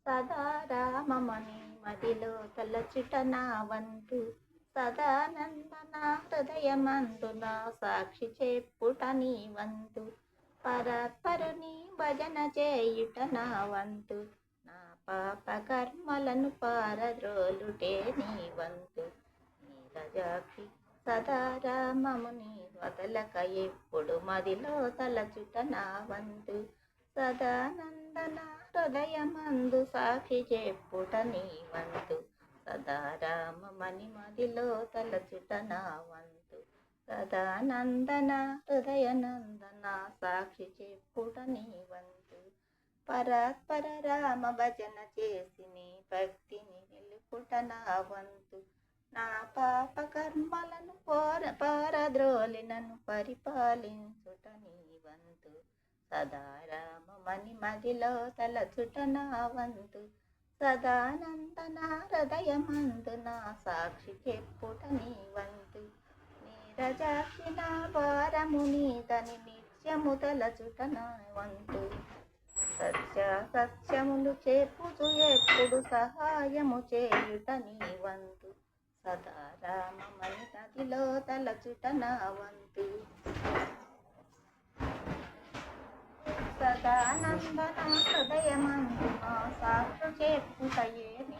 సదా రామమణి మదిలో తలచుట నా వంతు సదానందన హృదయమందున సాక్షి చెప్పుట నీ వంతు పరాత్పరుని భజన చేయుట నా వంతు నా పాప కర్మలను పారద్రోలుటే నీ వంతు నీరజాక్షి సదా రామముని వదలక ఎప్పుడు మదిలో తలచుట నా వంతు సదానందన హృదయమందు సాక్షి చెప్పుట నీ వంతు సదా రామమణి మదిలో తలచుట నా వంతు సదానందన హృదయనందన సాక్షి చెప్పుట నీ వంతు పరాత్పర రామ భజన చేసి నీ భక్తిని నిలుపుట నా వంతు నా పాప కర్మలను పారద్రోలి నన్ను పరిపాలించుట నీ వంతు సదా రామమణి మదిలో తలచుట నా వంతు సదానందన హృదయమందున సాక్షి చెప్పుట నీ వంతు నీరజాక్షి నా భారము నీదని నిత్యము తలచుట నా వంతు సత్యములు చెప్పుచు ఎప్పుడు సహాయము చేయుట నీ వంతు సదా రామమణి నదిలో తలచుట నా వంతు సదానందన హృదయమందున సాక్షి చెప్పుటయే నీ